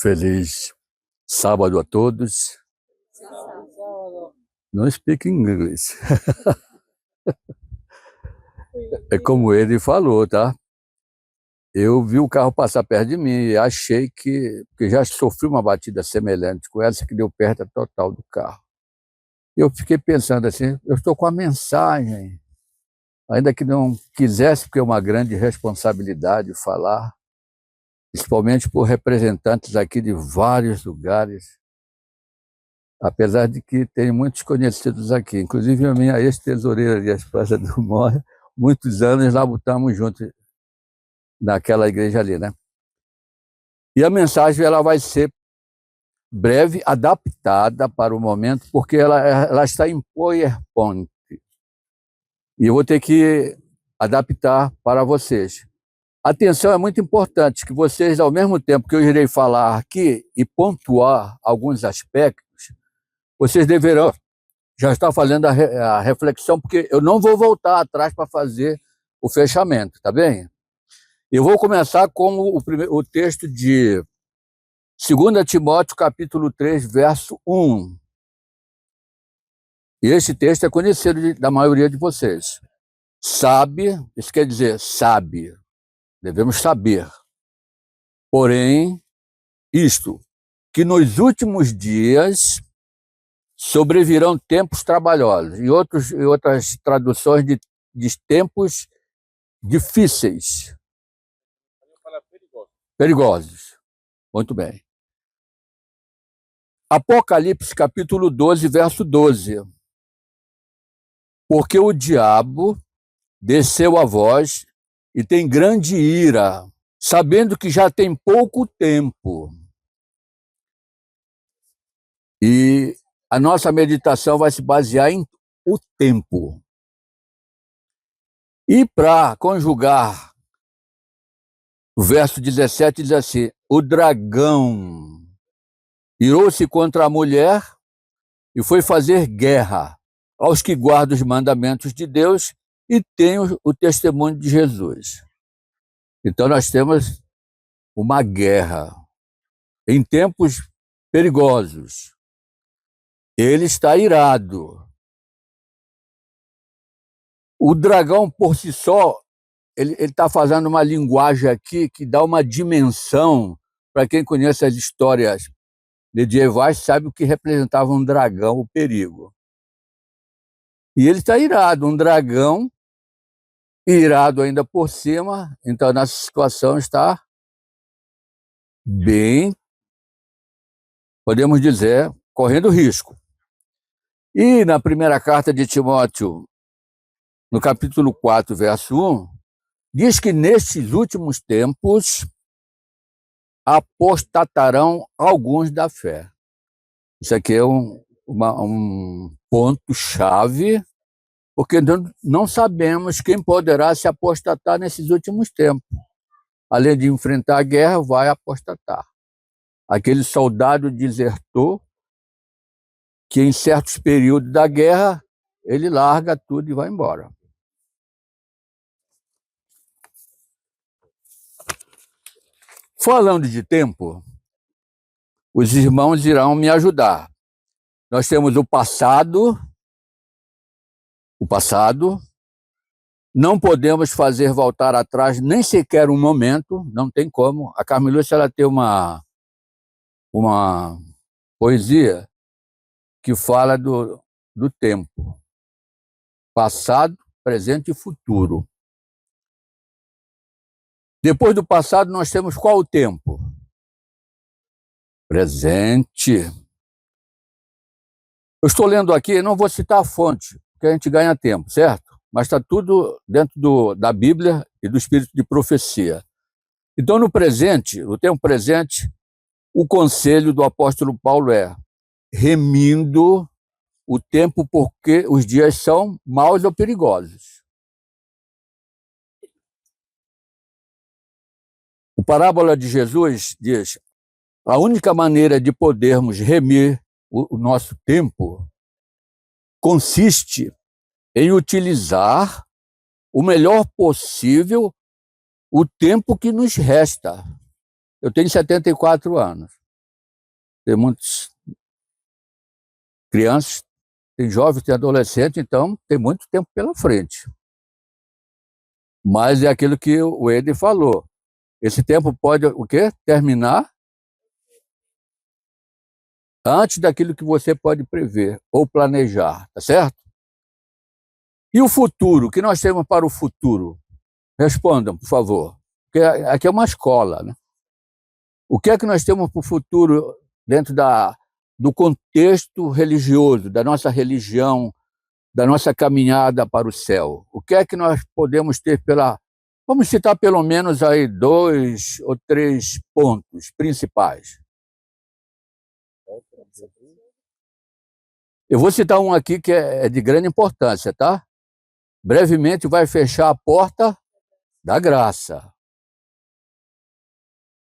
Feliz sábado a todos. Não speak English. É como ele falou, tá? Eu vi o carro passar perto de mim e achei porque já sofri uma batida semelhante com essa que deu perda total do carro. Eu fiquei pensando assim, eu estou com a mensagem, ainda que não quisesse, porque é uma grande responsabilidade falar, principalmente por representantes aqui de vários lugares, apesar de que tem muitos conhecidos aqui, inclusive a minha ex-tesoureira ali, a esposa do Morre, muitos anos lá botamos juntos naquela igreja ali, né? E a mensagem ela vai ser breve, adaptada para o momento, porque ela está em PowerPoint. E eu vou ter que adaptar para vocês. Atenção, é muito importante que vocês, ao mesmo tempo que eu irei falar aqui e pontuar alguns aspectos, vocês deverão já estar fazendo a reflexão, porque eu não vou voltar atrás para fazer o fechamento, tá bem? Eu vou começar com o texto de 2 Timóteo, capítulo 3, verso 1. E esse texto é conhecido da maioria de vocês. Sabe, isso quer dizer sabe, devemos saber. Porém, isto, que nos últimos dias sobrevirão tempos trabalhosos, e outras traduções de tempos difíceis. Perigosos. Muito bem. Apocalipse, capítulo 12, verso 12. Porque o diabo desceu a vós e tem grande ira, sabendo que já tem pouco tempo. E a nossa meditação vai se basear em o tempo. E para conjugar, o verso 17 diz assim: o dragão irou-se contra a mulher e foi fazer guerra aos que guardam os mandamentos de Deus e têm o testemunho de Jesus. Então nós temos uma guerra em tempos perigosos. Ele está irado. O dragão por si só, ele está fazendo uma linguagem aqui que dá uma dimensão, para quem conhece as histórias medievais, sabe o que representava um dragão, o perigo. E ele está irado, um dragão irado ainda por cima, então nossa situação está bem, podemos dizer, correndo risco. E na primeira carta de Timóteo, no capítulo 4, verso 1, diz que nestes últimos tempos apostatarão alguns da fé. Isso aqui é um ponto-chave, porque não sabemos quem poderá se apostatar nesses últimos tempos. Além de enfrentar a guerra, vai apostatar. Aquele soldado desertor, que em certos períodos da guerra, ele larga tudo e vai embora. Falando de tempo, os irmãos irão me ajudar. Nós temos o passado, não podemos fazer voltar atrás nem sequer um momento, não tem como. A Carmelúcia, ela tem uma poesia que fala do tempo, passado, presente e futuro. Depois do passado, nós temos qual o tempo? Presente. Eu estou lendo aqui, não vou citar a fonte, porque a gente ganha tempo, certo? Mas está tudo dentro da Bíblia e do espírito de profecia. Então, no tempo presente, o conselho do apóstolo Paulo é remindo o tempo porque os dias são maus ou perigosos. O Parábola de Jesus diz: a única maneira de podermos remir o nosso tempo consiste em utilizar o melhor possível o tempo que nos resta. Eu tenho 74 anos. tem muitas crianças, tem jovens, tem adolescentes, então tem muito tempo pela frente. Mas é aquilo que o Ed falou. Esse tempo pode o quê? Terminar antes daquilo que você pode prever ou planejar, tá certo? E o futuro? O que nós temos para o futuro? Respondam, por favor. Porque aqui é uma escola, né? O que é que nós temos para o futuro dentro do contexto religioso, da nossa religião, da nossa caminhada para o céu? O que é que nós podemos ter pela... Vamos citar pelo menos aí 2 ou 3 pontos principais. Eu vou citar um aqui que é de grande importância, tá? Brevemente vai fechar a porta da graça.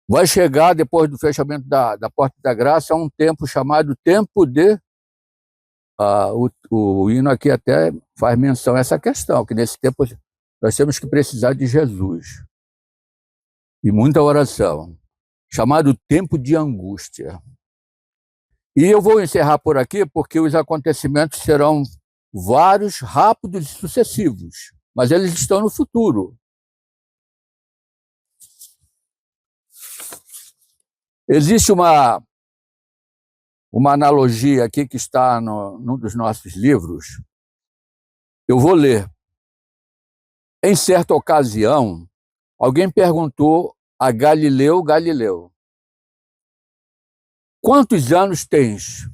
Vai chegar, depois do fechamento da porta da graça, um tempo chamado tempo de... o hino aqui até faz menção a essa questão, que nesse tempo nós temos que precisar de Jesus. E muita oração. Chamado tempo de angústia. E eu vou encerrar por aqui, porque os acontecimentos serão vários, rápidos e sucessivos. Mas eles estão no futuro. Existe uma analogia aqui que está num dos nossos livros. Eu vou ler. Em certa ocasião, alguém perguntou a Galileu Galileu: quantos anos tens?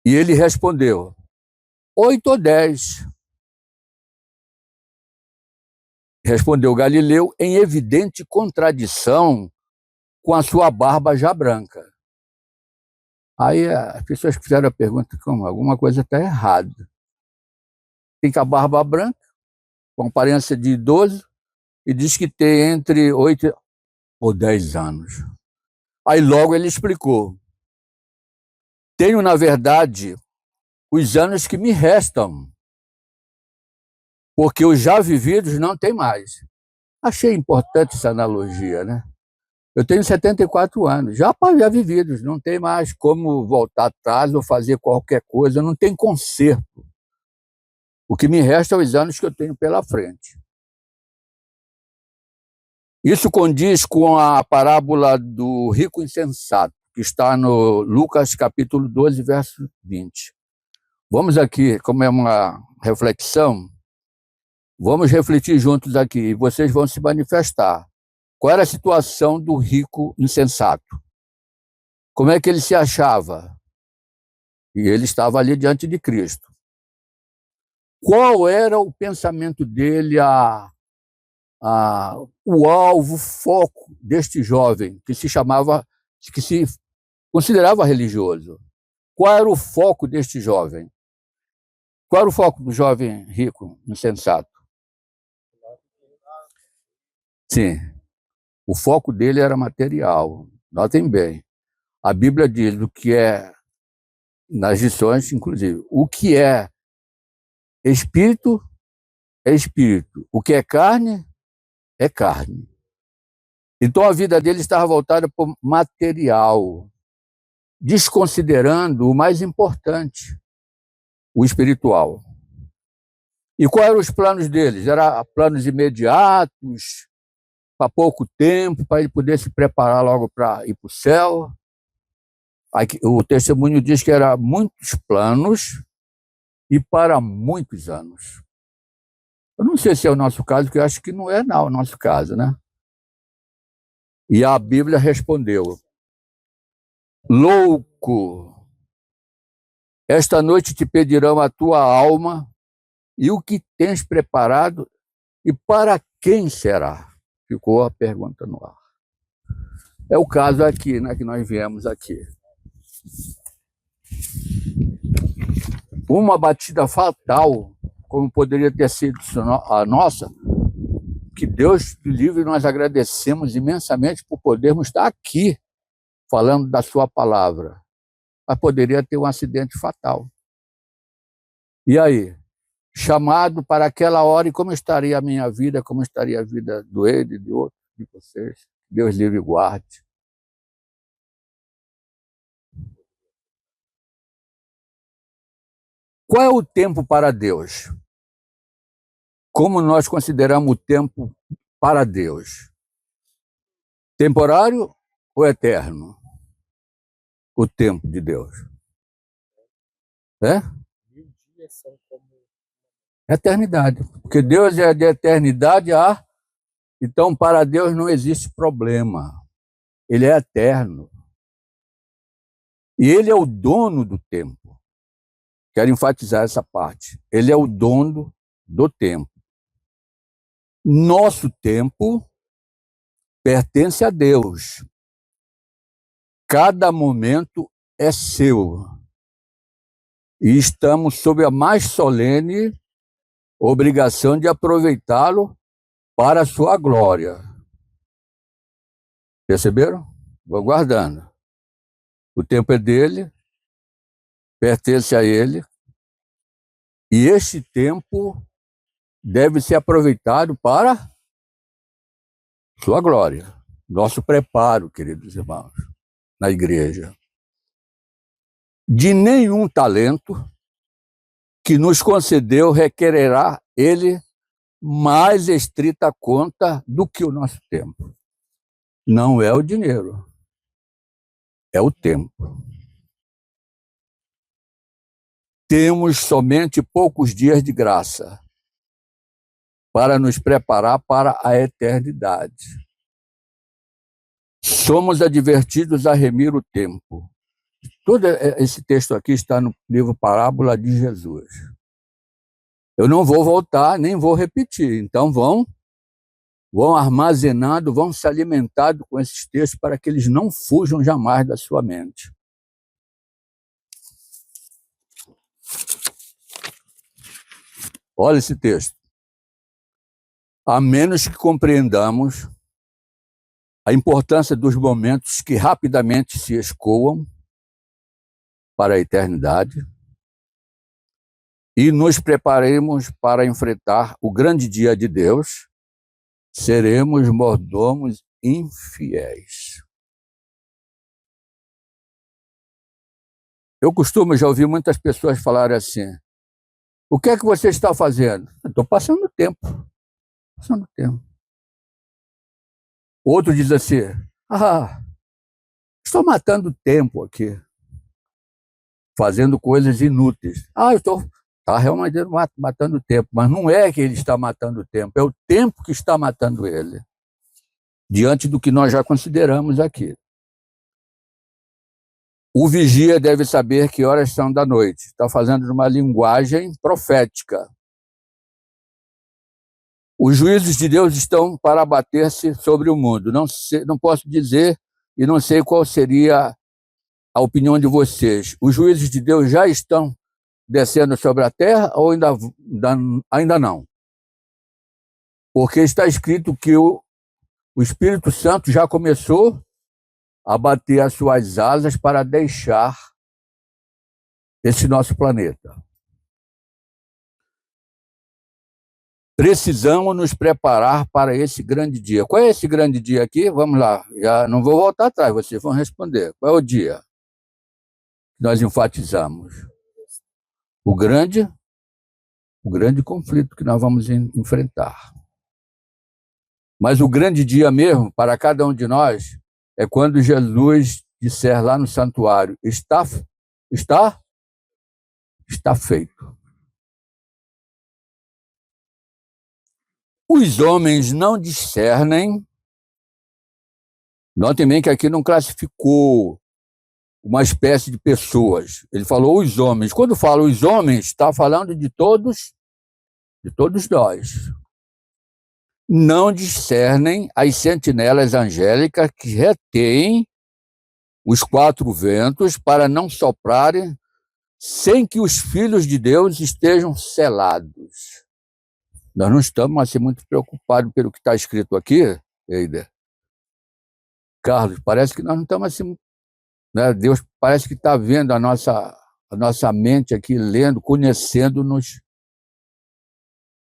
E ele respondeu: 8 ou 10. Respondeu Galileu em evidente contradição com a sua barba já branca. Aí as pessoas fizeram a pergunta: como? Alguma coisa está errada. Tem com a barba branca, com aparência de idoso, e diz que tem entre 8 ou 10 anos. Aí logo ele explicou: tenho, na verdade, os anos que me restam, porque os já vividos não tem mais. Achei importante essa analogia, né? Eu tenho 74 anos, já vividos, não tem mais como voltar atrás ou fazer qualquer coisa, não tem conserto. O que me resta é os anos que eu tenho pela frente. Isso condiz com a parábola do rico insensato, que está no Lucas capítulo 12, verso 20. Vamos aqui, como é uma reflexão, vamos refletir juntos aqui, e vocês vão se manifestar. Qual era a situação do rico insensato? Como é que ele se achava? E ele estava ali diante de Cristo. Qual era o pensamento dele, o alvo, o foco deste jovem, que se considerava religioso? Qual era o foco deste jovem? Qual era o foco do jovem rico, insensato? Sim, o foco dele era material. Notem bem, a Bíblia diz o que é, nas lições, inclusive, o que é espírito é espírito, o que é carne é carne. Então a vida dele estava voltada para o material, desconsiderando o mais importante, o espiritual. E quais eram os planos deles? Eram planos imediatos, para pouco tempo, para ele poder se preparar logo para ir para o céu. O testemunho diz que eram muitos planos e para muitos anos. Eu não sei se é o nosso caso, que eu acho que não é o nosso caso, né? E a Bíblia respondeu: louco, esta noite te pedirão a tua alma, e o que tens preparado, e para quem será? Ficou a pergunta no ar. É o caso aqui, né, que nós viemos aqui. Uma batida fatal, como poderia ter sido a nossa, que Deus livre, nós agradecemos imensamente por podermos estar aqui falando da sua palavra. Mas poderia ter um acidente fatal. E aí? Chamado para aquela hora, e como estaria a minha vida, como estaria a vida do Ed, de outros, de vocês? Deus livre e guarde. Qual é o tempo para Deus? Como nós consideramos o tempo para Deus? Temporário ou eterno? O tempo de Deus. É? Eternidade. Porque Deus é de eternidade a... Então, para Deus não existe problema. Ele é eterno. E ele é o dono do tempo. Quero enfatizar essa parte. Ele é o dono do tempo. Nosso tempo pertence a Deus. Cada momento é seu. E estamos sob a mais solene obrigação de aproveitá-lo para a sua glória. Perceberam? Vou guardando. O tempo é dele, pertence a ele, e este tempo deve ser aproveitado para sua glória. Nosso preparo, queridos irmãos, na igreja. De nenhum talento que nos concedeu requererá ele mais estrita conta do que o nosso tempo. Não é o dinheiro, é o tempo. Temos somente poucos dias de graça para nos preparar para a eternidade. Somos advertidos a remir o tempo. Todo esse texto aqui está no livro Parábola de Jesus. Eu não vou voltar, nem vou repetir. Então vão armazenando, vão se alimentando com esses textos para que eles não fujam jamais da sua mente. Olha esse texto. A menos que compreendamos a importância dos momentos que rapidamente se escoam para a eternidade e nos preparemos para enfrentar o grande dia de Deus, seremos mordomos infiéis. Eu costumo já ouvir muitas pessoas falarem assim: o que é que você está fazendo? Estou passando tempo. Passando tempo. Outro diz assim: estou matando tempo aqui, fazendo coisas inúteis. Eu estou realmente matando tempo, mas não é que ele está matando tempo, é o tempo que está matando ele, diante do que nós já consideramos aqui. O vigia deve saber que horas são da noite. Está fazendo uma linguagem profética. Os juízos de Deus estão para abater-se sobre o mundo. Não posso dizer e não sei qual seria a opinião de vocês. Os juízos de Deus já estão descendo sobre a terra ou ainda não? Porque está escrito que o Espírito Santo já começou a bater as suas asas para deixar esse nosso planeta. Precisamos nos preparar para esse grande dia. Qual é esse grande dia aqui? Vamos lá, já não vou voltar atrás, vocês vão responder. Qual é o dia que nós enfatizamos? O grande conflito que nós vamos enfrentar. Mas o grande dia mesmo, para cada um de nós, é quando Jesus disser lá no santuário: está feito. Os homens não discernem. Notem bem que aqui não classificou uma espécie de pessoas. Ele falou os homens. Quando fala os homens, está falando de todos nós. Não discernem as sentinelas angélicas que retêm os quatro ventos para não soprarem sem que os filhos de Deus estejam selados. Nós não estamos assim muito preocupados pelo que está escrito aqui, Eider. Carlos, parece que nós não estamos assim, né? Deus parece que está vendo a nossa mente aqui, lendo, conhecendo-nos.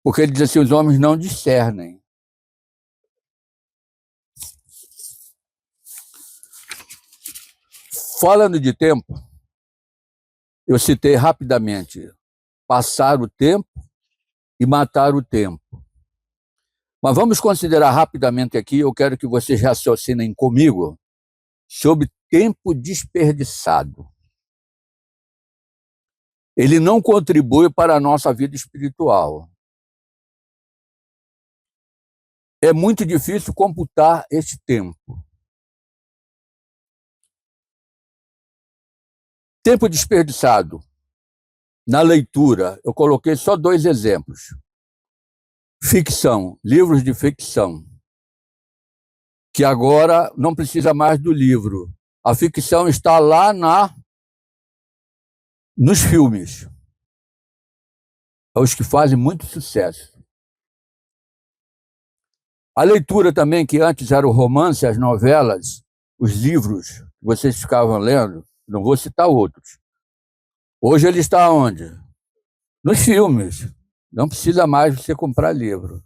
Porque ele diz assim: os homens não discernem. Falando de tempo, eu citei rapidamente passar o tempo e matar o tempo. Mas vamos considerar rapidamente aqui, eu quero que vocês raciocinem comigo sobre tempo desperdiçado. Ele não contribui para a nossa vida espiritual. É muito difícil computar este tempo. Tempo desperdiçado na leitura, eu coloquei só 2 exemplos. Ficção, livros de ficção, que agora não precisa mais do livro. A ficção está lá nos filmes. É os que fazem muito sucesso. A leitura também, que antes era o romance, as novelas, os livros que vocês ficavam lendo, não vou citar outros. Hoje ele está onde? Nos filmes. Não precisa mais você comprar livro.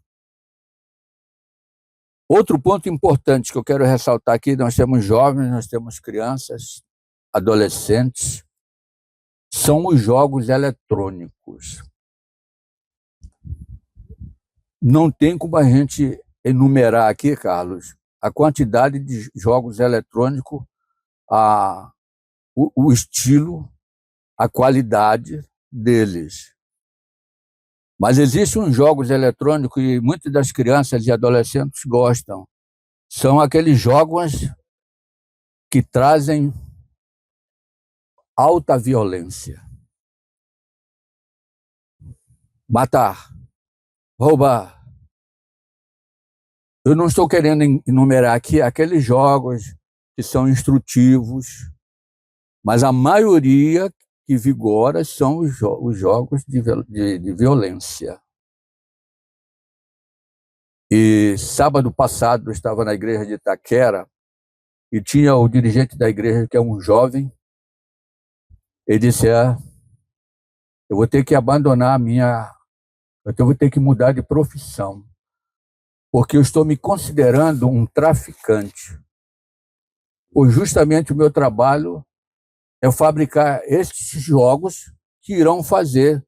Outro ponto importante que eu quero ressaltar aqui, nós temos jovens, nós temos crianças, adolescentes, são os jogos eletrônicos. Não tem como a gente enumerar aqui, Carlos, a quantidade de jogos eletrônicos, o estilo, a qualidade deles. Mas existem uns jogos eletrônicos que muitas das crianças e adolescentes gostam. São aqueles jogos que trazem alta violência. Matar, roubar. Eu não estou querendo enumerar aqui aqueles jogos que são instrutivos, mas a maioria que vigora são os jogos de violência. E sábado passado eu estava na igreja de Itaquera e tinha o dirigente da igreja, que é um jovem. Ele disse: eu vou ter que abandonar eu vou ter que mudar de profissão, porque eu estou me considerando um traficante. Pois justamente o meu trabalho é fabricar estes jogos que irão fazer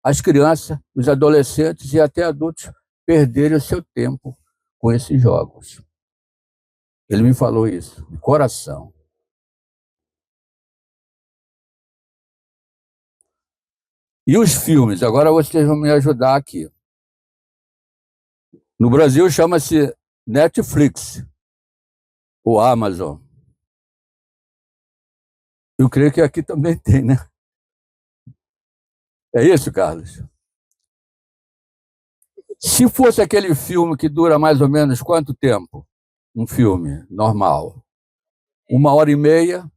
as crianças, os adolescentes e até adultos perderem o seu tempo com esses jogos. Ele me falou isso, de coração. E os filmes? Agora vocês vão me ajudar aqui. No Brasil chama-se Netflix, ou Amazon. Eu creio que aqui também tem, né? É isso, Carlos? Se fosse aquele filme que dura mais ou menos quanto tempo? Um filme normal. 1h30.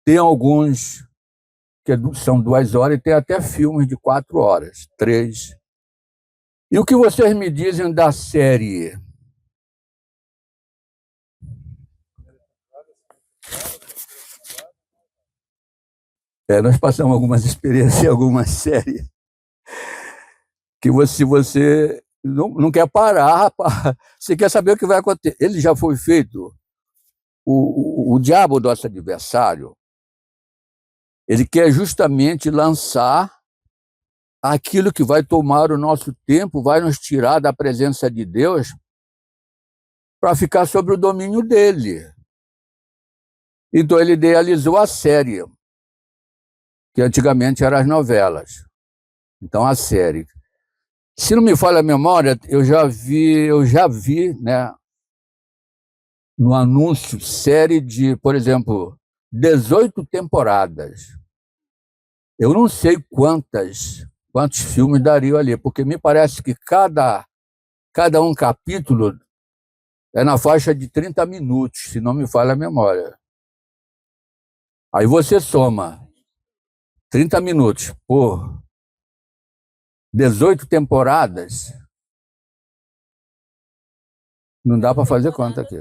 Tem alguns que são 2 horas e tem até filmes de 4 horas, 3. E o que vocês me dizem da série? Nós passamos algumas experiências em algumas séries que você não quer parar, rapaz. Você quer saber o que vai acontecer. Ele já foi feito. O diabo, nosso adversário, ele quer justamente lançar aquilo que vai tomar o nosso tempo, vai nos tirar da presença de Deus para ficar sob o domínio dele. Então ele idealizou a série, que antigamente eram as novelas. Então a série. Se não me falha a memória, eu já vi, né, no anúncio, série de, por exemplo, 18 temporadas. Eu não sei quantos filmes dariam ali, porque me parece que cada um capítulo é na faixa de 30 minutos, se não me falha a memória. Aí você soma 30 minutos por 18 temporadas, não dá para fazer conta aqui.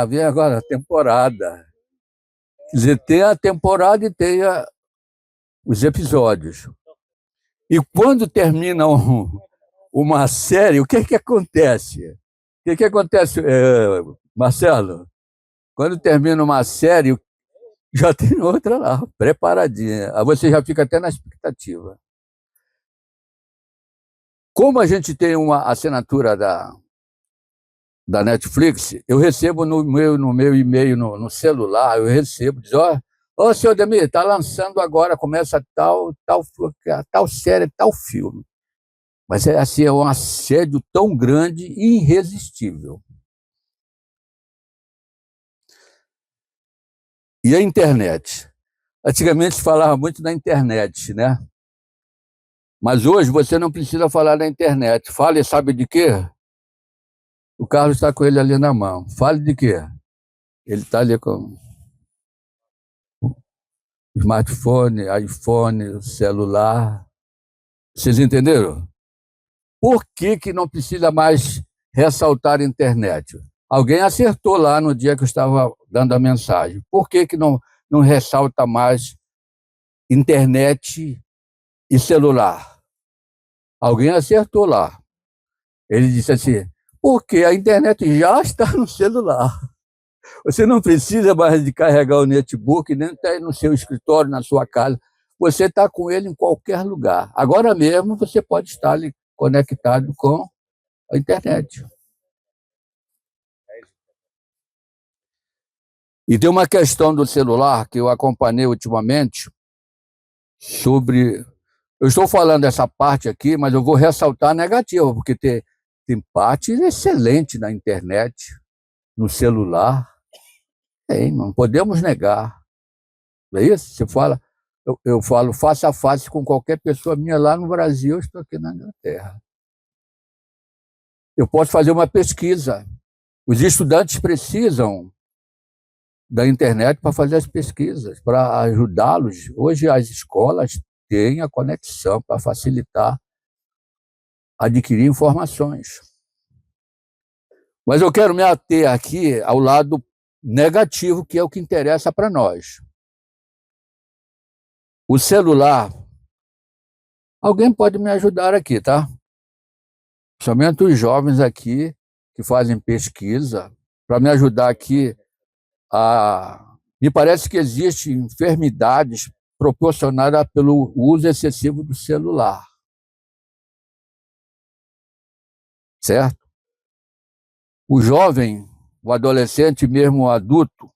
Vem agora a temporada. Quer dizer, tem a temporada e tem os episódios. E quando termina uma série, o que acontece? O que acontece, Marcelo? Quando termina uma série, já tem outra lá, preparadinha. Aí você já fica até na expectativa. Como a gente tem uma assinatura da Netflix, eu recebo no meu e-mail, no celular, eu recebo, diz, ó, senhor Demir, está lançando agora, começa tal série, tal filme. Mas é assim, é um assédio tão grande e irresistível. E a internet? Antigamente se falava muito da internet, né? Mas hoje você não precisa falar da internet. Fale, sabe de quê? O Carlos está com ele ali na mão. Fale de quê? Ele está ali com smartphone, iPhone, celular. Vocês entenderam? Por que não precisa mais ressaltar a internet? Alguém acertou lá no dia que eu estava dando a mensagem. Por que não ressalta mais internet e celular? Alguém acertou lá. Ele disse assim, porque a internet já está no celular. Você não precisa mais de carregar o netbook, nem estar no seu escritório, na sua casa. Você está com ele em qualquer lugar. Agora mesmo você pode estar ali conectado com a internet. E tem uma questão do celular que eu acompanhei ultimamente sobre... Eu estou falando dessa parte aqui, mas eu vou ressaltar a negativa, porque tem parte excelente na internet, no celular. Não podemos negar. Não é isso? Você fala, eu falo face a face com qualquer pessoa minha lá no Brasil, eu estou aqui na Inglaterra. Eu posso fazer uma pesquisa. Os estudantes precisam da internet para fazer as pesquisas, para ajudá-los. Hoje as escolas têm a conexão para facilitar adquirir informações. Mas eu quero me ater aqui ao lado negativo, que é o que interessa para nós. O celular, alguém pode me ajudar aqui, tá? Somente os jovens aqui que fazem pesquisa, para me ajudar aqui me parece que existem enfermidades proporcionadas pelo uso excessivo do celular. Certo? O jovem, o adolescente, mesmo o adulto,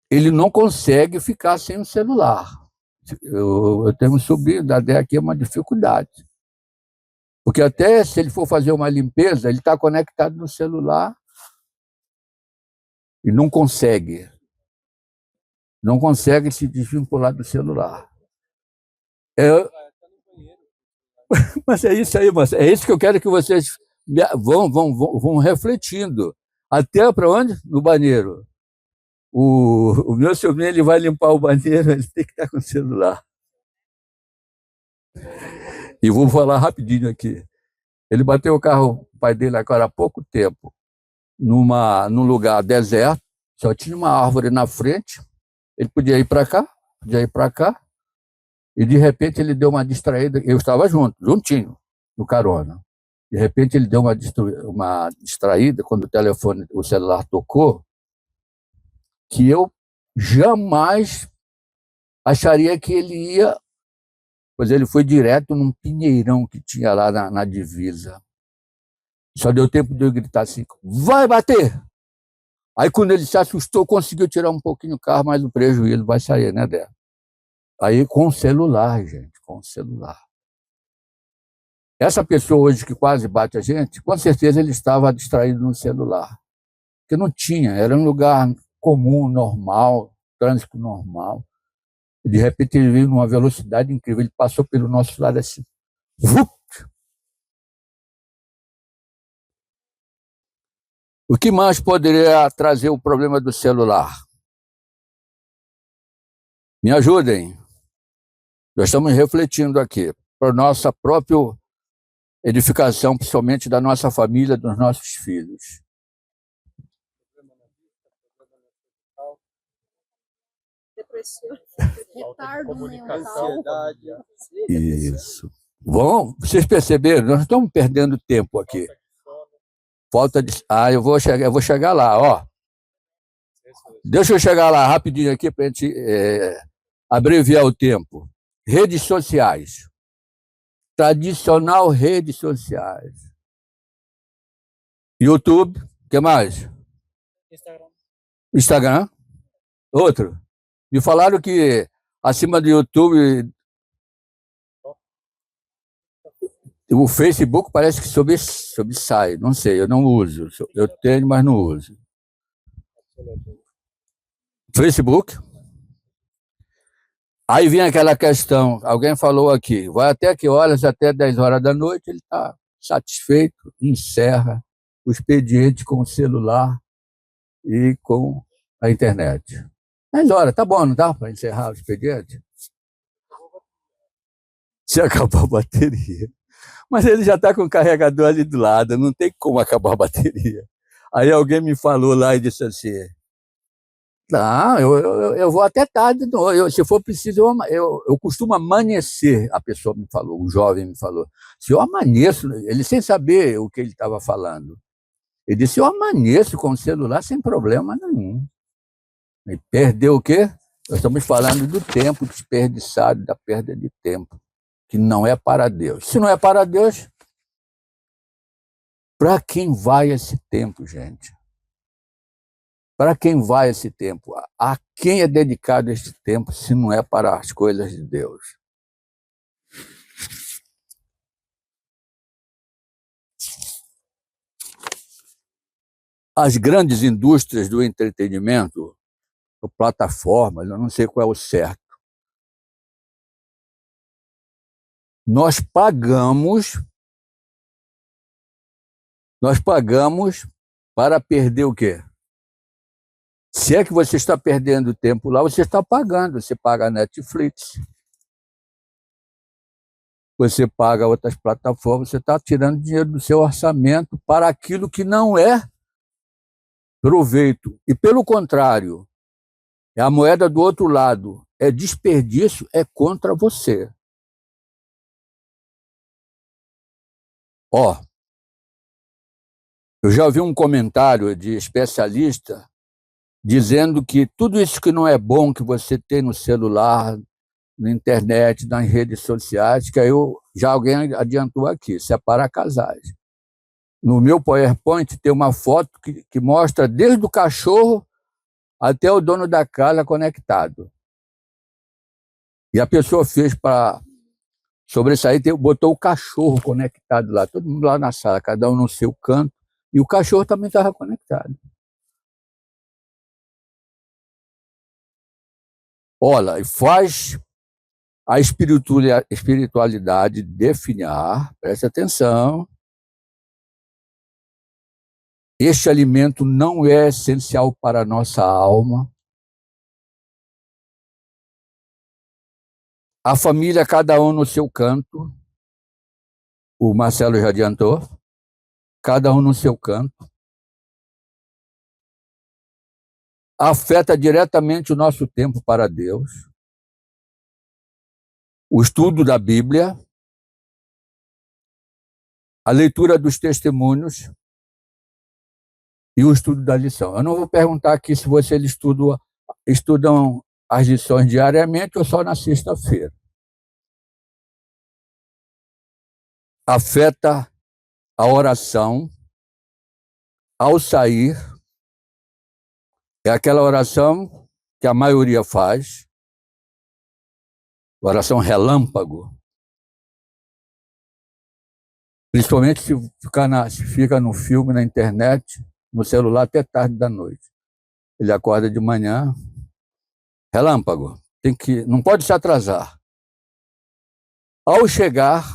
ele não consegue ficar sem o celular. Eu tenho um sobrinho da DEA que é uma dificuldade. Porque até se ele for fazer uma limpeza, ele está conectado no celular e não consegue se desvincular do celular. Mas é isso aí, mas é isso que eu quero que vocês vão refletindo. Até para onde? No banheiro. O meu sobrinho, ele vai limpar o banheiro, ele tem que estar com o celular. E vou falar rapidinho aqui. Ele bateu o carro, o pai dele, agora há pouco tempo, num lugar deserto, só tinha uma árvore na frente, ele podia ir para cá, e de repente ele deu uma distraída, eu estava juntinho, no carona. De repente ele deu uma distraída quando o celular tocou, que eu jamais acharia que ele ia, pois ele foi direto num pinheirão que tinha lá na divisa. Só deu tempo de eu gritar assim, vai bater! Aí quando ele se assustou, conseguiu tirar um pouquinho o carro, mas o prejuízo vai sair, né, Débora? Aí com o celular, gente, com o celular. Essa pessoa hoje que quase bate a gente, com certeza ele estava distraído no celular. Porque não tinha, era um lugar comum, normal, trânsito normal. E de repente ele veio numa velocidade incrível, ele passou pelo nosso lado assim. O que mais poderia trazer o problema do celular? Me ajudem. Nós estamos refletindo aqui para a nossa própria edificação, principalmente da nossa família, dos nossos filhos. Depressão, retardo mental. Isso. Bom, vocês perceberam? Nós não estamos perdendo tempo aqui. Falta de... eu vou chegar lá, ó. Deixa eu chegar lá rapidinho aqui para a gente abreviar o tempo. Redes sociais. Tradicional redes sociais. YouTube. O que mais? Instagram. Outro. Me falaram que acima do YouTube, o Facebook parece que sobressai. Não sei, eu não uso. Eu tenho, mas não uso. Facebook. Aí vem aquela questão, alguém falou aqui, vai até que horas? Até 10 horas da noite, ele está satisfeito, encerra o expediente com o celular e com a internet. 10 horas, tá bom, não dá para encerrar o expediente? Se acabar a bateria. Mas ele já está com o carregador ali do lado, não tem como acabar a bateria. Aí alguém me falou lá e disse assim, não, eu vou até tarde, se for preciso, eu costumo amanhecer, a pessoa me falou, o jovem me falou. Se eu amanheço, ele sem saber o que ele estava falando, ele disse, eu amanheço com o celular sem problema nenhum. E perdeu o quê? Nós estamos falando do tempo desperdiçado, da perda de tempo, que não é para Deus. Se não é para Deus, para quem vai esse tempo, gente? Para quem vai esse tempo? A quem é dedicado este tempo se não é para as coisas de Deus? As grandes indústrias do entretenimento, plataformas, eu não sei qual é o certo. Nós pagamos para perder o quê? Se é que você está perdendo tempo lá, você está pagando. Você paga a Netflix, você paga outras plataformas, você está tirando dinheiro do seu orçamento para aquilo que não é proveito. E pelo contrário, é a moeda do outro lado. É desperdício, é contra você. Ó, eu já vi um comentário de especialista dizendo que tudo isso que não é bom que você tem no celular, na internet, nas redes sociais, que aí já alguém adiantou aqui, isso é para casais. No meu PowerPoint tem uma foto que mostra desde o cachorro até o dono da casa conectado. E a pessoa fez para sobressair, botou o cachorro conectado lá, todo mundo lá na sala, cada um no seu canto, e o cachorro também estava conectado. Olha, e faz a espiritualidade definhar, preste atenção, este alimento não é essencial para a nossa alma. A família, cada um no seu canto, o Marcelo já adiantou, cada um no seu canto. Afeta diretamente o nosso tempo para Deus. O estudo da Bíblia, a leitura dos testemunhos e o estudo da lição. Eu não vou perguntar aqui se vocês estudam as lições diariamente ou só na sexta-feira. Afeta a oração ao sair. É aquela oração que a maioria faz, oração relâmpago. Principalmente se fica no filme, na internet, no celular até tarde da noite. Ele acorda de manhã, relâmpago, não pode se atrasar. Ao chegar,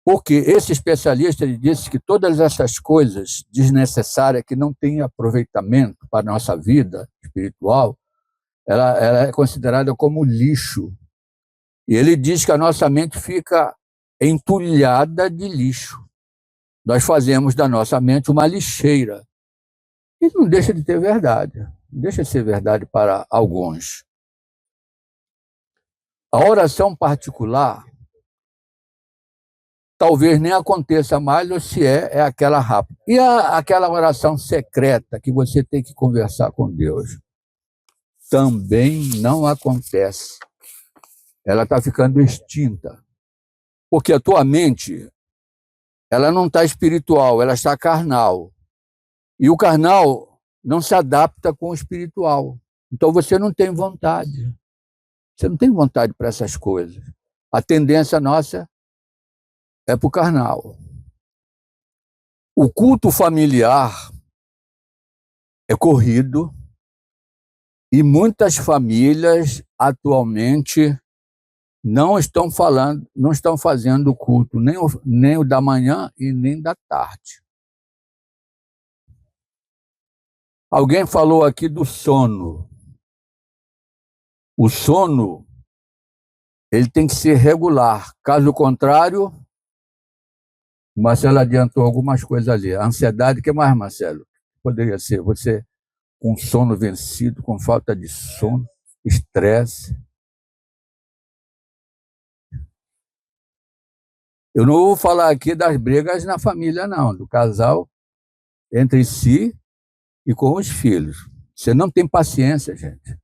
porque esse especialista ele disse que todas essas coisas desnecessárias que não têm aproveitamento para a nossa vida espiritual, ela é considerada como lixo. E ele diz que a nossa mente fica entulhada de lixo. Nós fazemos da nossa mente uma lixeira. E não deixa de ter verdade. Não deixa de ser verdade para alguns. A oração particular talvez nem aconteça mais, ou se é aquela rápida. E aquela oração secreta que você tem que conversar com Deus, também não acontece. Ela está ficando extinta. Porque a tua mente, ela não está espiritual, ela está carnal. E o carnal não se adapta com o espiritual. Então você não tem vontade. Você não tem vontade para essas coisas. A tendência nossa é para o carnal. O culto familiar é corrido e muitas famílias atualmente não estão fazendo o culto, nem o da manhã e nem da tarde. Alguém falou aqui do sono. O sono, ele tem que ser regular. Caso contrário, o Marcelo adiantou algumas coisas ali. A ansiedade, o que mais, Marcelo? Poderia ser você com sono vencido, com falta de sono, estresse. Eu não vou falar aqui das brigas na família, não, do casal entre si e com os filhos. Você não tem paciência, gente.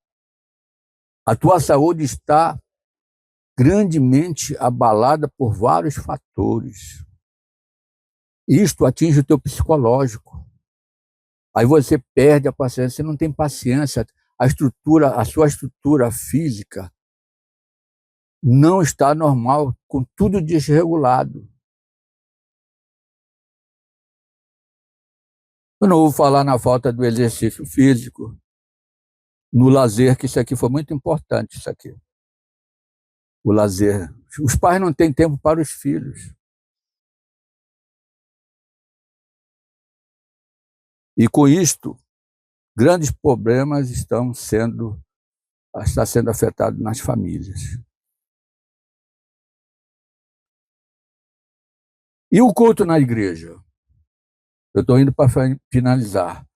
A tua saúde está grandemente abalada por vários fatores. Isto atinge o teu psicológico. Aí você perde a paciência, você não tem paciência. A sua estrutura física não está normal, com tudo desregulado. Eu não vou falar na falta do exercício físico, no lazer, que isso aqui foi muito importante, isso aqui. O lazer. Os pais não têm tempo para os filhos. E com isto, grandes problemas estão sendo afetados nas famílias. E o culto na igreja? Eu estou indo para finalizar.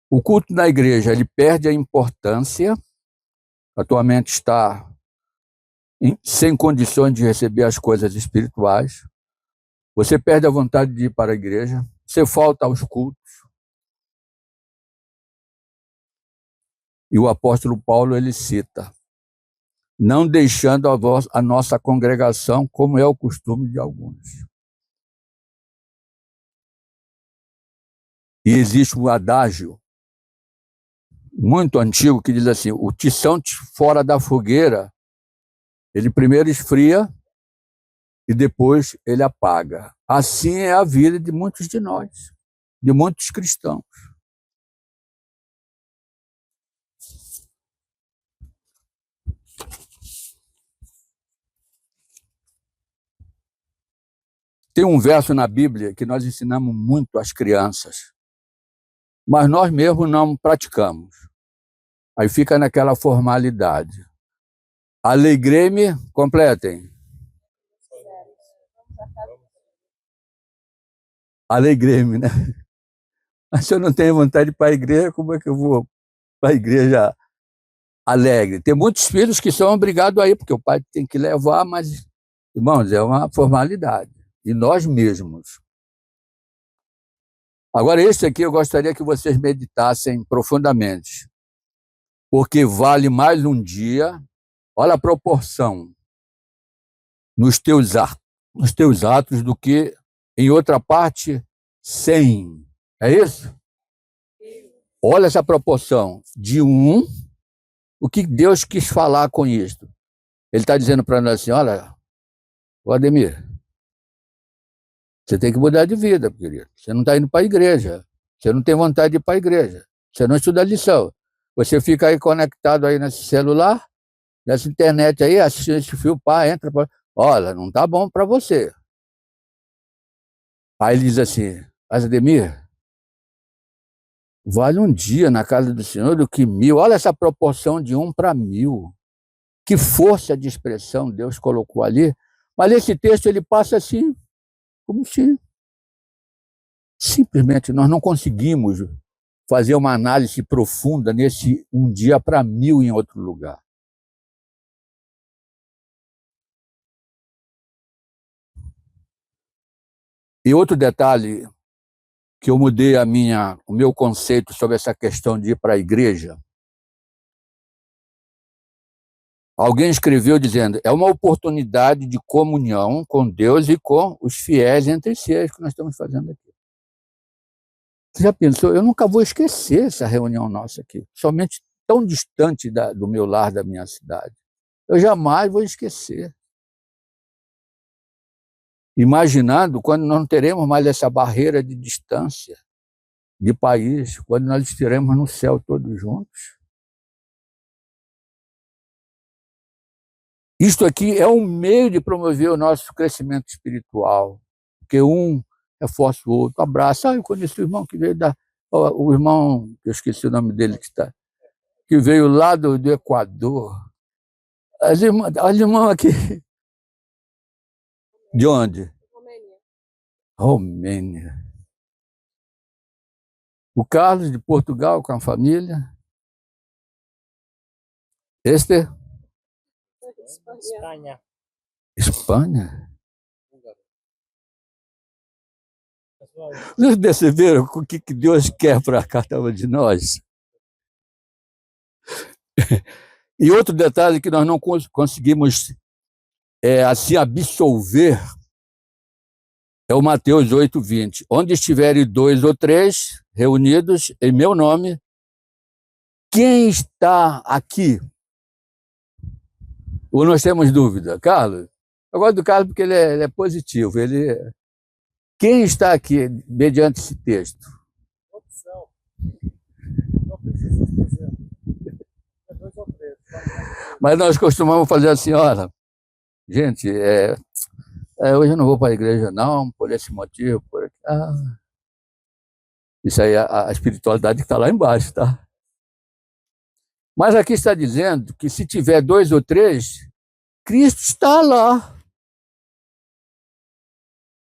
O culto na igreja, ele perde a importância, a tua mente está sem condições de receber as coisas espirituais, você perde a vontade de ir para a igreja, você falta aos cultos. E o apóstolo Paulo, ele cita, não deixando a nossa congregação, como é o costume de alguns. E existe um adágio muito antigo que diz assim, o tição fora da fogueira, ele primeiro esfria e depois ele apaga. Assim é a vida de muitos de nós, de muitos cristãos. Tem um verso na Bíblia que nós ensinamos muito às crianças, mas nós mesmos não praticamos. Aí fica naquela formalidade. Alegrei-me, completem. Alegrei-me, né? Mas se eu não tenho vontade de ir para a igreja, como é que eu vou para a igreja alegre? Tem muitos filhos que são obrigados a ir, porque o pai tem que levar, mas, irmãos, é uma formalidade. E nós mesmos. Agora, esse aqui eu gostaria que vocês meditassem profundamente, porque vale mais um dia, olha a proporção, nos teus atos do que em outra parte, 100. É isso? Olha essa proporção. De o que Deus quis falar com isso? Ele está dizendo para nós assim, olha, Ademir, você tem que mudar de vida, querido. Você não está indo para a igreja. Você não tem vontade de ir para a igreja. Você não estuda a lição. Você fica aí conectado aí nesse celular, nessa internet aí, assistindo esse fio, pá, entra. Pá. Olha, não está bom para você. Aí ele diz assim, Ademir, vale um dia na casa do Senhor do que 1000. Olha essa proporção de 1 para 1000. Que força de expressão Deus colocou ali. Mas esse texto ele passa assim, como se simplesmente nós não conseguimos fazer uma análise profunda nesse um dia para 1000 em outro lugar. E outro detalhe que eu mudei o meu conceito sobre essa questão de ir para a igreja. Alguém escreveu dizendo, é uma oportunidade de comunhão com Deus e com os fiéis entre si, é isso que nós estamos fazendo aqui. Você já pensou? Eu nunca vou esquecer essa reunião nossa aqui, somente tão distante do meu lar, da minha cidade. Eu jamais vou esquecer. Imaginando quando nós não teremos mais essa barreira de distância, de país, quando nós estaremos no céu todos juntos. Isto aqui é um meio de promover o nosso crescimento espiritual, porque um reforça o outro, abraça. Eu conheci o irmão que veio o irmão, eu esqueci o nome dele, que veio lá do Equador. As irmãs aqui. De onde? Romênia. Romênia. O Carlos, de Portugal, com a família. Esther? Espanha. Espanha? Vocês perceberam o que Deus quer para cada um de nós? E outro detalhe que nós não conseguimos assim absolver é o Mateus 8:20. Onde estiverem 2 ou 3 reunidos em meu nome, quem está aqui? Ou nós temos dúvida? Carlos? Eu gosto do Carlos porque ele é positivo. Quem está aqui mediante esse texto? Opção. Não precisa fazer. É 2 ou 3. Mas nós costumamos fazer assim, olha, gente, hoje eu não vou para a igreja não, por esse motivo, por aqui. Isso aí é a espiritualidade que está lá embaixo, tá? Mas aqui está dizendo que se tiver 2 ou 3, Cristo está lá.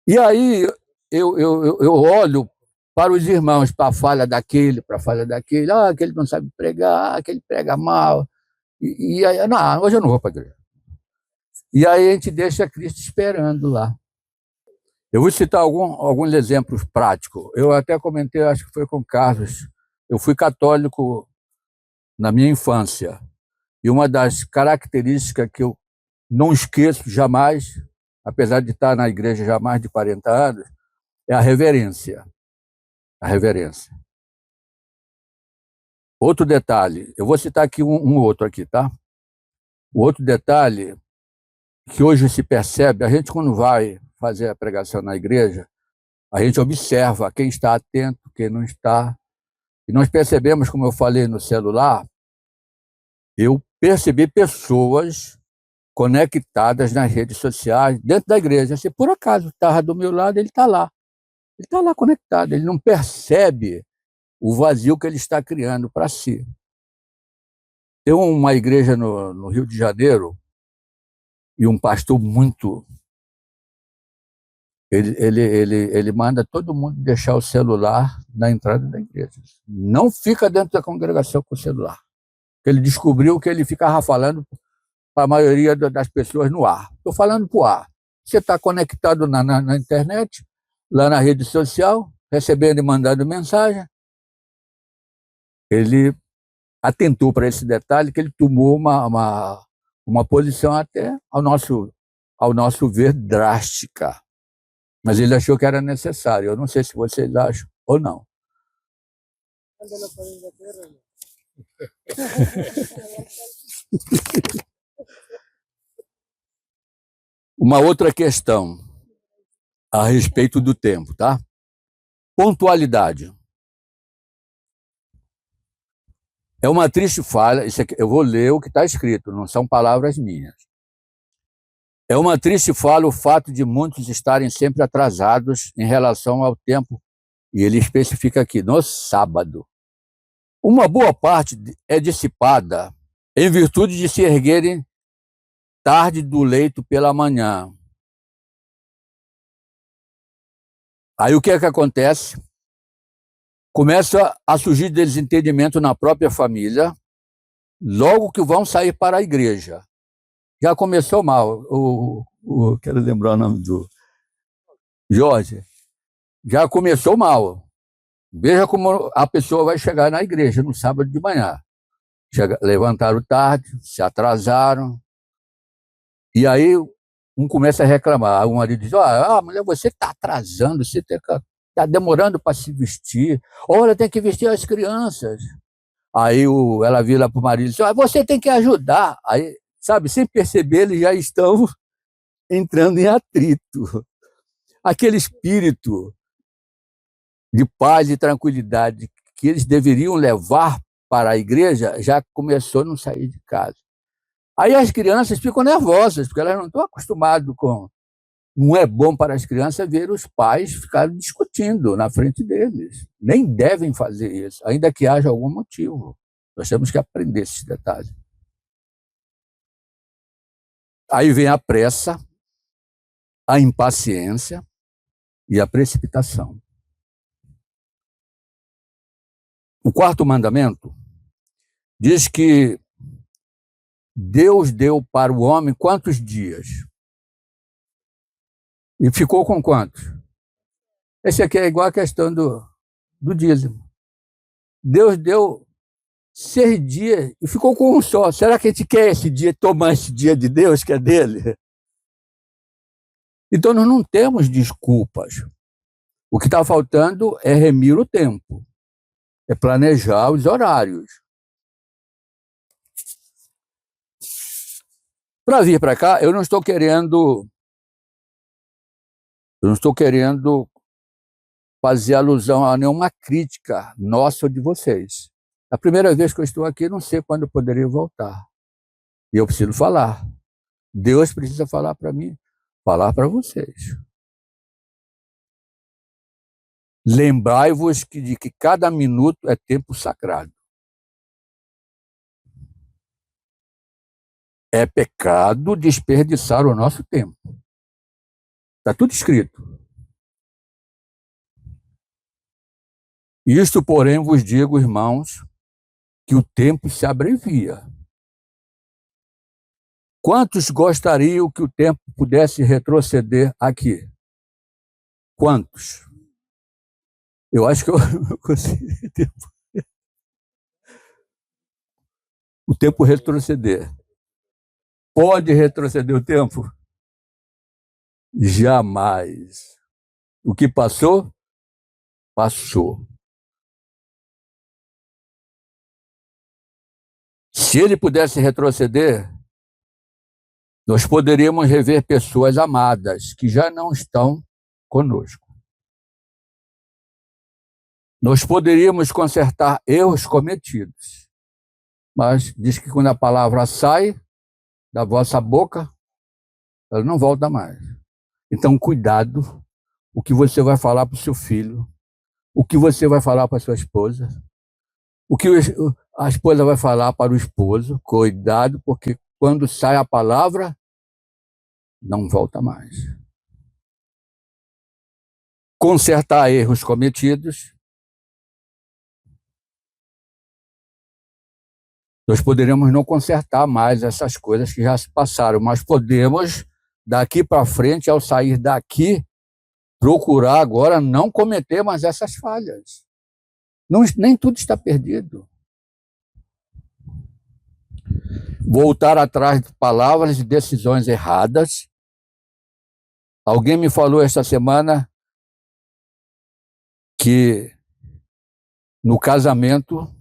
E aí eu olho para os irmãos, para a falha daquele, para a falha daquele, aquele não sabe pregar, aquele prega mal. E aí, não, hoje eu não vou para a igreja. E aí a gente deixa Cristo esperando lá. Eu vou citar alguns exemplos práticos. Eu até comentei, acho que foi com o Carlos. Eu fui católico na minha infância. E uma das características que eu não esqueço jamais, apesar de estar na igreja já há mais de 40 anos, é a reverência. A reverência. Outro detalhe, eu vou citar aqui um outro aqui, tá? O outro detalhe que hoje se percebe, a gente quando vai fazer a pregação na igreja, a gente observa quem está atento, quem não está. E nós percebemos, como eu falei no celular, eu percebi pessoas conectadas nas redes sociais, dentro da igreja. Se por acaso estava do meu lado, ele está lá. Ele está lá conectado, ele não percebe o vazio que ele está criando para si. Tem uma igreja no Rio de Janeiro, e um pastor muito... Ele manda todo mundo deixar o celular na entrada da igreja. Não fica dentro da congregação com o celular. Ele descobriu que ele ficava falando para a maioria das pessoas no ar. Estou falando para o ar. Você está conectado na internet, lá na rede social, recebendo e mandando mensagem. Ele atentou para esse detalhe, que ele tomou uma posição até, ao nosso ver, drástica. Mas ele achou que era necessário. Eu não sei se vocês acham ou não. Uma outra questão a respeito do tempo, tá? Pontualidade. É uma triste falha, isso aqui, eu vou ler o que está escrito, não são palavras minhas. É uma triste falha o fato de muitos estarem sempre atrasados em relação ao tempo, e ele especifica aqui, no sábado. Uma boa parte é dissipada em virtude de se erguerem tarde do leito pela manhã. Aí o que é que acontece? Começa a surgir desentendimento na própria família, logo que vão sair para a igreja. Já começou mal. Quero lembrar o nome do Jorge. já começou mal. Veja como a pessoa vai chegar na igreja no sábado de manhã. Levantaram tarde, se atrasaram, e aí um começa a reclamar. O marido diz: mulher, você está atrasando, você está demorando para se vestir. Olha, tem que vestir as crianças. Aí ela vira para o marido e diz: você tem que ajudar. Aí, sabe, sem perceber, eles já estão entrando em atrito. Aquele espírito de paz e tranquilidade que eles deveriam levar para a igreja já começou a não sair de casa. Aí as crianças ficam nervosas, porque elas não estão acostumadas com... Não é bom para as crianças ver os pais ficarem discutindo na frente deles. Nem devem fazer isso, ainda que haja algum motivo. Nós temos que aprender esses detalhes. Aí vem a pressa, a impaciência e a precipitação. O quarto mandamento diz que Deus deu para o homem quantos dias? E ficou com quantos? Esse aqui é igual a questão do dízimo. Deus deu 6 dias e ficou com um só. Será que a gente quer esse dia, tomar esse dia de Deus, que é dele? Então nós não temos desculpas. O que está faltando é remir o tempo, é planejar os horários. Para vir para cá, eu não estou querendo fazer alusão a nenhuma crítica nossa ou de vocês. A primeira vez que eu estou aqui, não sei quando eu poderia voltar. E eu preciso falar. Deus precisa falar para mim, falar para vocês. Lembrai-vos de que cada minuto é tempo sagrado. É pecado desperdiçar o nosso tempo. Está tudo escrito. Isto, porém, vos digo, irmãos, que o tempo se abrevia. Quantos gostariam que o tempo pudesse retroceder aqui? Quantos? Eu acho que eu consigo. O tempo retroceder. Pode retroceder o tempo? Jamais. O que passou, passou. Se ele pudesse retroceder, nós poderíamos rever pessoas amadas que já não estão conosco. Nós poderíamos consertar erros cometidos. Mas diz que quando a palavra sai da vossa boca, ela não volta mais. Então, cuidado o que você vai falar para o seu filho, o que você vai falar para a sua esposa, o que a esposa vai falar para o esposo. Cuidado, porque quando sai a palavra, não volta mais. Consertar erros cometidos. Nós poderíamos não consertar mais essas coisas que já se passaram, mas podemos, daqui para frente, ao sair daqui, procurar agora não cometer mais essas falhas. Não, nem tudo está perdido. Voltar atrás de palavras e decisões erradas. Alguém me falou esta semana que no casamento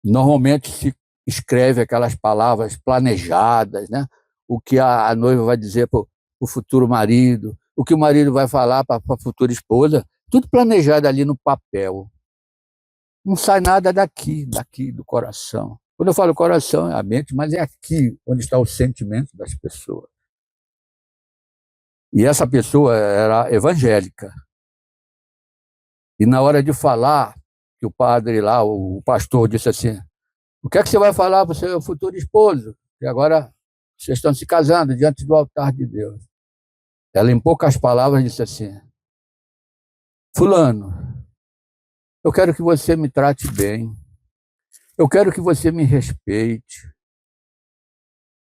normalmente se escreve aquelas palavras planejadas, né? O que a noiva vai dizer para o futuro marido, o que o marido vai falar para a futura esposa, tudo planejado ali no papel. Não sai nada daqui do coração. Quando eu falo coração, é a mente, mas é aqui onde está o sentimento das pessoas. E essa pessoa era evangélica. E na hora de falar, que o padre lá, o pastor, disse assim: o que é que você vai falar para o seu futuro esposo? E agora vocês estão se casando diante do altar de Deus. Ela, em poucas palavras, disse assim: fulano, eu quero que você me trate bem. Eu quero que você me respeite.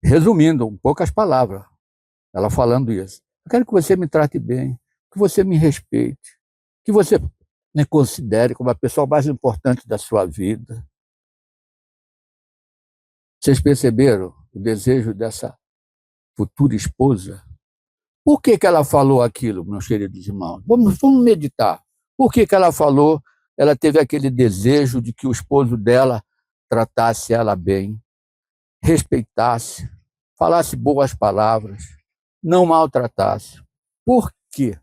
Resumindo, em poucas palavras, ela falando isso. Eu quero que você me trate bem, que que você me respeite, que você me considere como a pessoa mais importante da sua vida. Vocês perceberam o desejo dessa futura esposa? Por que ela falou aquilo, meus queridos irmãos? Vamos meditar. Por que ela falou? Ela teve aquele desejo de que o esposo dela tratasse ela bem, respeitasse, falasse boas palavras, não maltratasse. Por quê?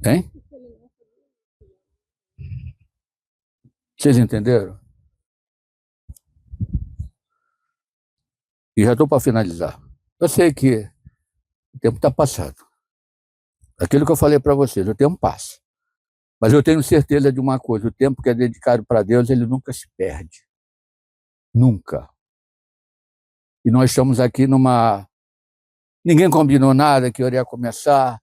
Hein? Vocês entenderam? E já estou para finalizar. Eu sei que o tempo está passando. Aquilo que eu falei para vocês, o tempo passa. Mas eu tenho certeza de uma coisa, o tempo que é dedicado para Deus, ele nunca se perde. Nunca. E nós estamos aqui numa... Ninguém combinou nada que eu iria começar.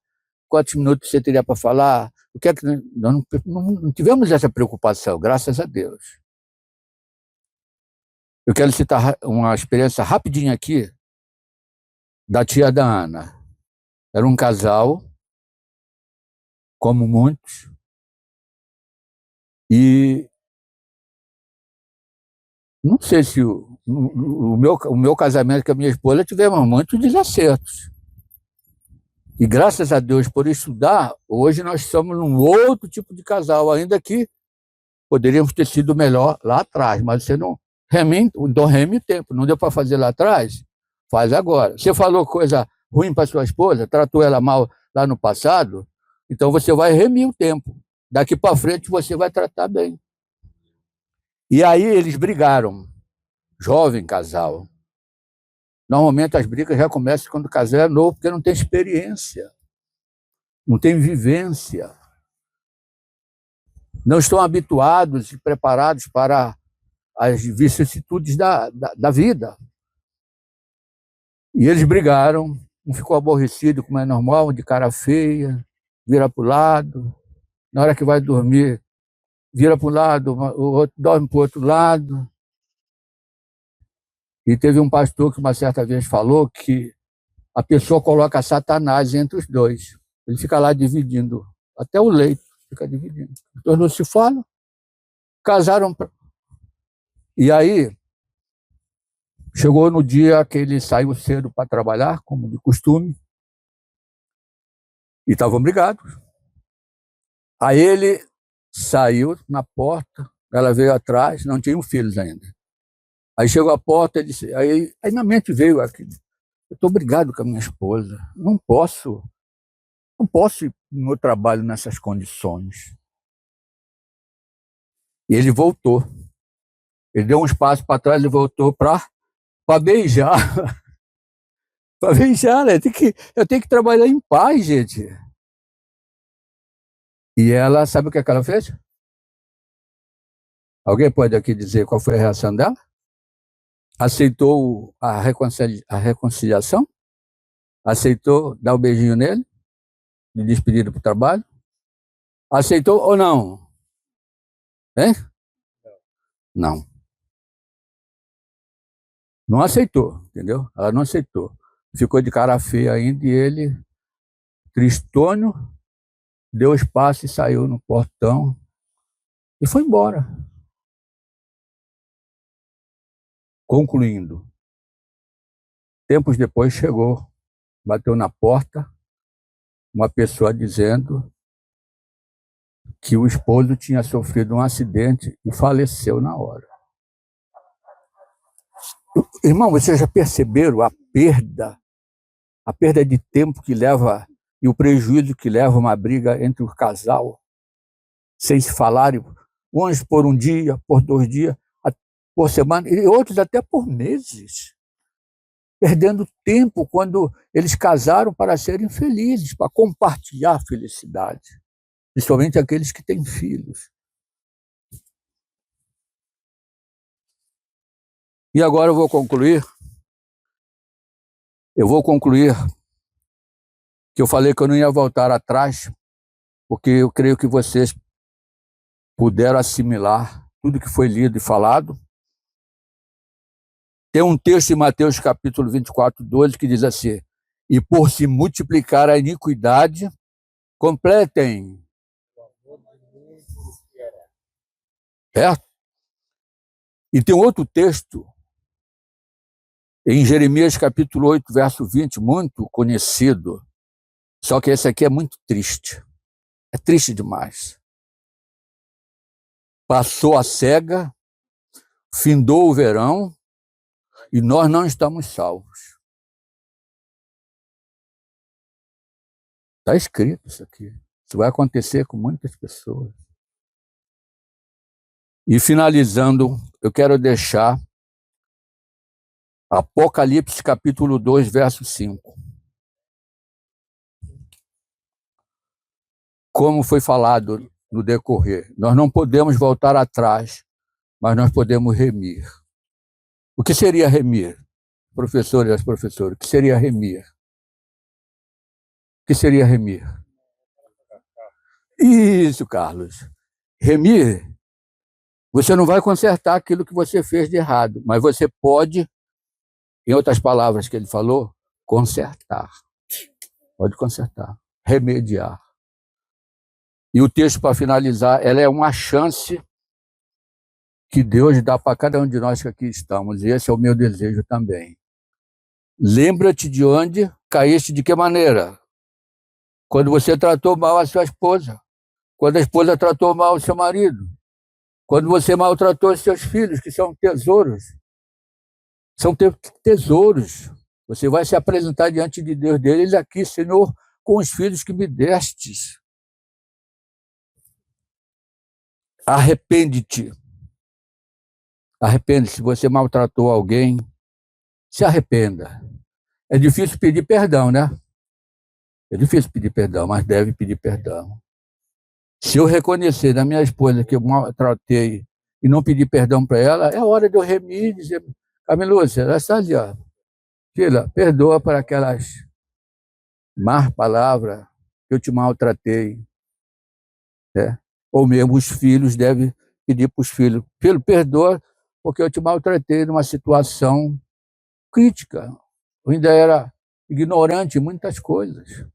Quantos minutos você teria para falar? O que é que... Nós não tivemos essa preocupação, graças a Deus. Eu quero citar uma experiência rapidinha aqui da tia da Ana. Era um casal, como muitos, e não sei se o meu casamento com a minha esposa tivemos muitos desacertos. E graças a Deus por estudar, hoje nós somos um outro tipo de casal, ainda que poderíamos ter sido melhor lá atrás, mas você não reme o tempo, não deu para fazer lá atrás, faz agora. Você falou coisa ruim para sua esposa, tratou ela mal lá no passado, então você vai remir o tempo. Daqui para frente você vai tratar bem. E aí eles brigaram, jovem casal. Normalmente as brigas já começam quando o casal é novo, porque não tem experiência, não tem vivência. Não estão habituados e preparados para as vicissitudes da vida. E eles brigaram, um ficou aborrecido, como é normal, de cara feia, vira para o lado, na hora que vai dormir, vira para o lado, o outro dorme para o outro lado. E teve um pastor que uma certa vez falou que a pessoa coloca Satanás entre os dois. Ele fica lá dividindo, até o leito fica dividindo. Os dois não se falam, casaram. E aí, chegou no dia que ele saiu cedo para trabalhar, como de costume, e estavam brigados. Aí ele saiu na porta, ela veio atrás, não tinham filhos ainda. Aí chegou à porta e disse, aí na mente veio aquilo, eu estou brigado com a minha esposa, não posso ir no meu trabalho nessas condições. E ele voltou. Ele deu um espaço para trás e voltou para beijar. Para beijar, né? Eu tenho que trabalhar em paz, gente. E ela, sabe o que ela fez? Alguém pode aqui dizer qual foi a reação dela? Aceitou a reconciliação? Aceitou dar um beijinho nele? De despedida para o trabalho? Aceitou ou não? Hein? Não. Não aceitou, entendeu? Ela não aceitou. Ficou de cara feia ainda e ele, tristonho, deu espaço e saiu no portão e foi embora. Concluindo, tempos depois chegou, bateu na porta, uma pessoa dizendo que o esposo tinha sofrido um acidente e faleceu na hora. Irmão, vocês já perceberam a perda de tempo que leva e o prejuízo que leva uma briga entre o casal, sem se falarem, uns por um dia, por 2 dias, por semana, e outros até por meses, perdendo tempo quando eles casaram para serem felizes, para compartilhar a felicidade, principalmente aqueles que têm filhos. E agora eu vou concluir. Que eu falei que eu não ia voltar atrás, porque eu creio que vocês puderam assimilar tudo que foi lido e falado. Tem um texto em Mateus capítulo 24, 12, que diz assim, e por se multiplicar a iniquidade, completem. Certo? E tem outro texto, em Jeremias capítulo 8, verso 20, muito conhecido, só que esse aqui é muito triste. É triste demais. Passou a cega, findou o verão, e nós não estamos salvos. Está escrito isso aqui. Isso vai acontecer com muitas pessoas. E finalizando, eu quero deixar Apocalipse capítulo 2, verso 5. Como foi falado no decorrer, nós não podemos voltar atrás, mas nós podemos remir. O que seria remir? Professores e as professoras, o que seria remir? O que seria remir? Isso, Carlos. Remir, você não vai consertar aquilo que você fez de errado, mas você pode, em outras palavras que ele falou, consertar. Pode consertar, remediar. E o texto, para finalizar, ela é uma chance que Deus dá para cada um de nós que aqui estamos, e esse é o meu desejo também. Lembra-te de onde caíste, de que maneira? Quando você tratou mal a sua esposa, quando a esposa tratou mal o seu marido, quando você maltratou os seus filhos, que são tesouros. São tesouros. Você vai se apresentar diante de Deus deles aqui, Senhor, com os filhos que me destes. Arrepende-te. Arrepende-se. Se você maltratou alguém, se arrependa. É difícil pedir perdão, né? É difícil pedir perdão, mas deve pedir perdão. Se eu reconhecer da minha esposa que eu maltratei e não pedir perdão para ela, é hora de eu remir e dizer: Camilúcia, ela está ali, ó. Filha, perdoa por aquelas más palavras que eu te maltratei. Né? Ou mesmo os filhos devem pedir para os filhos: filho, perdoa porque eu te maltratei numa situação crítica. Eu ainda era ignorante em muitas coisas.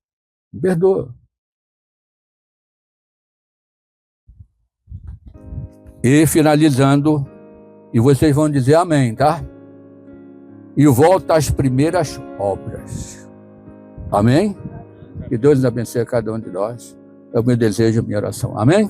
Perdoa. E finalizando, e vocês vão dizer amém, tá? E volta às primeiras obras. Amém? Que Deus abençoe a cada um de nós. É o meu desejo, a minha oração. Amém?